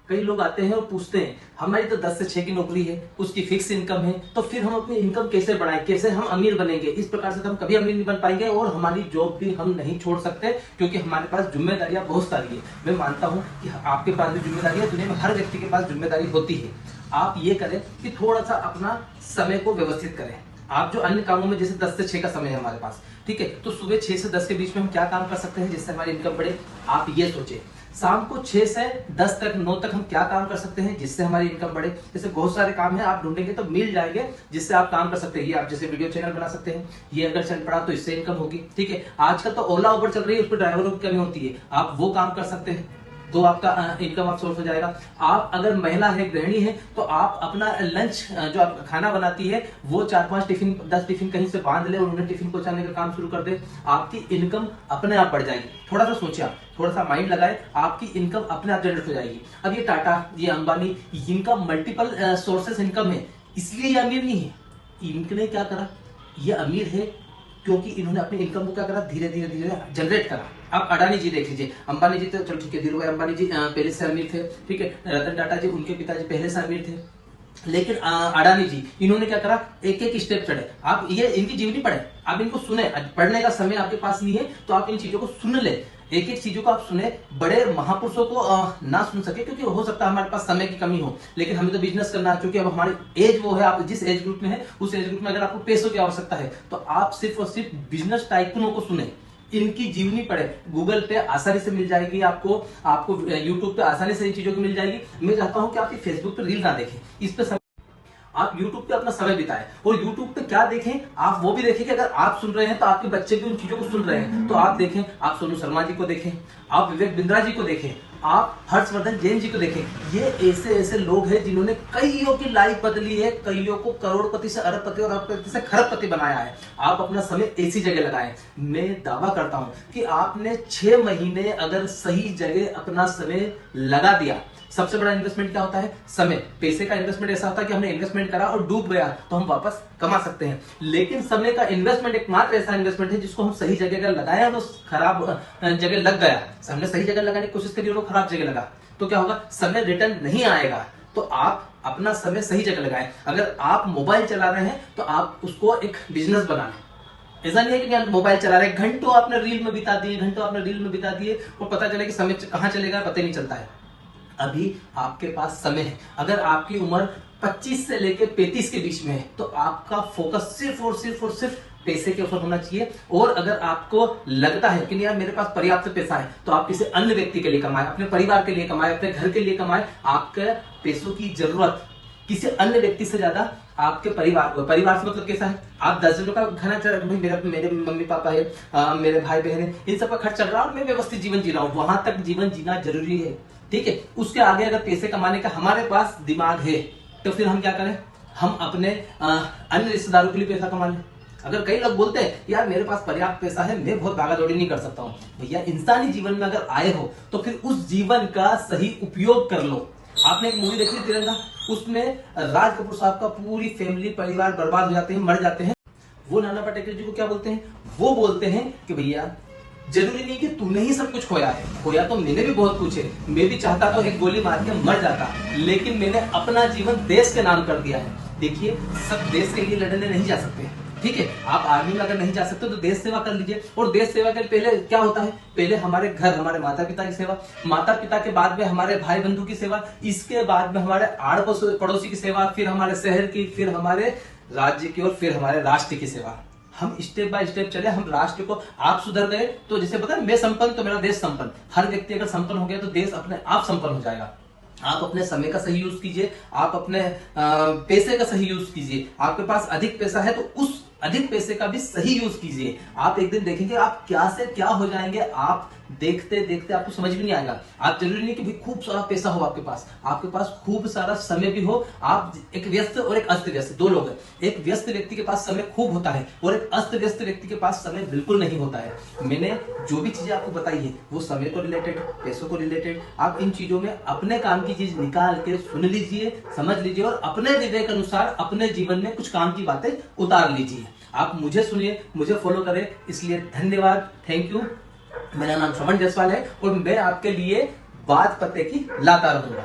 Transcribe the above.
कई लोग आते हैं और पूछते हैं हमारी तो 10 से 6 की नौकरी है, उसकी फिक्स इनकम है, तो फिर हम अपनी इनकम कैसे बढ़ाएं, कैसे हम अमीर बनेंगे। इस प्रकार से तो हम कभी अमीर नहीं बन पाएंगे और हमारी जॉब भी हम नहीं छोड़ सकते, क्योंकि हमारे पास जिम्मेदारियां बहुत सारी है। मैं मानता हूं कि आपके पास भी जिम्मेदारी है, दुनिया में हर व्यक्ति के पास जिम्मेदारी होती है। आप ये करें कि थोड़ा सा अपना समय को व्यवस्थित करें। आप जो अन्य कामों में, जैसे 10 से 6 का समय है हमारे पास, ठीक है, तो सुबह 6 से 10 के बीच में हम क्या काम कर सकते हैं जिससे हमारी इनकम बढ़े, आप ये सोचें। शाम को 6 से 10 तक 9 तक हम क्या काम कर सकते हैं जिससे हमारी इनकम बढ़े। जैसे बहुत सारे काम है, आप ढूंढेंगे तो मिल जाएंगे जिससे आप काम कर सकते हैं। ये आप जैसे वीडियो चैनल बना सकते हैं, ये अगर चल पड़ा तो इससे इनकम होगी, ठीक है। आजकल तो ओला उबर चल रही है, उस पर ड्राइवरों की कमी होती है, आप वो काम कर सकते हैं तो आपका इनकम आप सोर्स हो जाएगा। आप अगर महिला है, गृहिणी है, तो आप अपना लंच जो आप खाना बनाती है वो 4-5 टिफिन 10 टिफिन कहीं से बांध ले और उन्हें टिफिन पहुंचाने का काम शुरू कर दे, आपकी इनकम अपने आप बढ़ जाएगी। थोड़ा सा सोचिए, आप थोड़ा सा माइंड लगाए, आपकी इनकम अपने आप जनरेट हो जाएगी। अब ये टाटा, ये अंबानी, इनका मल्टीपल सोर्सेस इनकम है, इसलिए ये अमीर नहीं है। इनने क्या करा, ये अमीर है क्योंकि इन्होंने अपनी इनकम को क्या करा, धीरे धीरे धीरे जनरेट करा। आप अडानी जी देख लीजिए, अंबानी जी तो चलो ठीक है, धीरू भाई अंबानी जी पहले से अमीर थे, ठीक है, रतन टाटा जी उनके पिताजी पहले से अमीर थे, लेकिन अडानी जी इन्होंने क्या करा, एक एक स्टेप चढ़े। आप ये इनकी जीवनी पढ़े, आप इनको सुने, पढ़ने का समय आपके पास नहीं है तो आप इन चीजों को सुन ले, एक एक चीजों को आप सुने। बड़े महापुरुषों को ना सुन सके क्योंकि हो सकता है हमारे पास समय की कमी हो, लेकिन हमें तो बिजनेस करना है, क्योंकि अब हमारी एज वो है, आप जिस एज ग्रुप में है उस एज ग्रुप में अगर आपको पैसों की आवश्यकता है तो आप सिर्फ और सिर्फ बिजनेस टाइकूनों को सुने, इनकी जीवनी पढ़े। गूगल पे आसानी से मिल जाएगी आपको, यूट्यूब पे आसानी से इन चीजों की मिल जाएगी। मैं चाहता हूं कि आप फेसबुक पे रील ना देखें, इस पे आप YouTube पे अपना समय बिताएं। और YouTube पे क्या देखें, आप वो भी देखें कि अगर आप सुन रहे हैं तो आपके बच्चे भी उन चीजों को सुन रहे हैं, तो आप देखें, आप सोनू शर्मा जी को देखें, आप विवेक बिंद्रा जी को देखें, आप हर्षवर्धन जैन जी को देखें। ये ऐसे ऐसे लोग हैं जिन्होंने कईयों की लाइफ बदली है, कईयों को करोड़पति से अरबपति और अरबपति से खरबपति बनाया है। आप अपना समय ऐसी जगह लगाएं। मैं दावा करता हूं कि आपने 6 महीने अगर सही जगह अपना समय लगा दिया, सबसे बड़ा इन्वेस्टमेंट क्या होता है, समय। पैसे का इन्वेस्टमेंट ऐसा होता है कि हमने इन्वेस्टमेंट करा और डूब गया तो हम वापस कमा सकते हैं, लेकिन समय का इन्वेस्टमेंट एकमात्र ऐसा इन्वेस्टमेंट है जिसको हम सही जगह अगर लगाया तो खराब जगह लग गया, हमने सही जगह लगाने की कोशिश करी और खराब जगह लगा तो क्या होगा, समय रिटर्न नहीं आएगा। तो आप अपना समय सही जगह लगाएं। अगर आप मोबाइल चला रहे हैं तो आप उसको एक बिजनेस बना लें। ऐसा नहीं है कि आप मोबाइल चला रहे हैं, घंटों आपने रील में बिता दिए और पता चले कि समय कहां चलेगा पता ही नहीं चलता है। अभी आपके पास समय है, अगर आपकी उम्र 25 से लेकर 35 के बीच में है तो आपका फोकस सिर्फ और सिर्फ पैसे के ऊपर होना चाहिए। और अगर आपको लगता है कि यार मेरे पास पर्याप्त पैसा है तो आप किसी अन्य व्यक्ति के लिए कमाए, अपने परिवार के लिए कमाए, अपने घर के लिए कमाए। आपके पैसों की जरूरत किसी अन्य व्यक्ति से ज्यादा आपके परिवार को, परिवार से मतलब कैसा है, आप 10 जनों का खाना चल रहा है, मेरे मम्मी पापा है, मेरे भाई बहन है, इन सब का खर्च चल रहा है और मैं व्यवस्थित जीवन जी रहा हूं, वहां तक जीवन जीना जरूरी है, ठीक है। उसके आगे अगर पैसे कमाने का हमारे पास दिमाग है तो फिर हम क्या करें, हम अपने अन्य रिश्तेदारों के लिए पैसा कमा लें। अगर कई लोग बोलते हैं यार मेरे पास पर्याप्त पैसा है, मैं बहुत भागा दौड़ी नहीं कर सकता हूं, भैया इंसानी जीवन में अगर आए हो तो फिर उस जीवन का सही उपयोग कर लो। आपने एक मूवी देखी तिरंगा, उसमें राज कपूर साहब का पूरी फैमिली परिवार बर्बाद हो जाते हैं, मर जाते हैं। वो नाना पाटेकर जी को क्या बोलते हैं, वो बोलते हैं कि भैया जरूरी नहीं कि तूने ही सब कुछ खोया है, खोया तो मैंने भी बहुत कुछ है, मैं भी चाहता तो एक गोली मार के मर जाता, लेकिन मैंने अपना जीवन देश के नाम कर दिया है। देखिए, सब देश के लिए लड़ने नहीं जा सकते, ठीक है। आप आर्मी में अगर नहीं जा सकते तो देश सेवा कर लीजिए। और देश सेवा के पहले क्या होता है, पहले हमारे घर, हमारे माता पिता की सेवा, माता पिता के बाद में हमारे भाई बंधु की सेवा, इसके बाद में हमारे आड़ पड़ोसी की सेवा, फिर हमारे शहर की, फिर हमारे राज्य की और फिर हमारे राष्ट्र की सेवा। हम स्टेप बाय स्टेप चले, हम राष्ट्र को, आप सुधर गए तो जैसे पता है मैं संपन्न तो मेरा देश संपन्न। हर व्यक्ति अगर संपन्न हो गया तो देश अपने आप संपन्न हो जाएगा। आप अपने समय का सही यूज कीजिए, आप अपने पैसे का सही यूज कीजिए। आपके पास अधिक पैसा है तो उस अधिक पैसे का भी सही यूज कीजिए। आप एक दिन देखेंगे आप क्या से क्या हो जाएंगे, आप देखते देखते आपको समझ भी नहीं आएगा। आप जरूरी नहीं कि भाई खूब सारा पैसा हो आपके पास खूब सारा समय भी हो। आप एक व्यस्त और एक अस्त व्यस्त, दो लोग हैं। एक व्यस्त व्यक्ति के पास समय खूब होता है और एक अस्त व्यस्त व्यक्ति के पास समय बिल्कुल नहीं होता है। मैंने जो भी चीजें आपको बताई है वो समय को रिलेटेड, पैसों को रिलेटेड, आप इन चीजों में अपने काम की चीज निकाल के सुन लीजिए, समझ लीजिए और अपने विवेक अनुसार अपने जीवन में कुछ काम की बातें उतार लीजिए। आप मुझे सुनिए, मुझे फॉलो करें, इसलिए धन्यवाद, थैंक यू। मेरा नाम श्रवण जायसवाल है और मैं आपके लिए बात पते की लाता रहूंगा।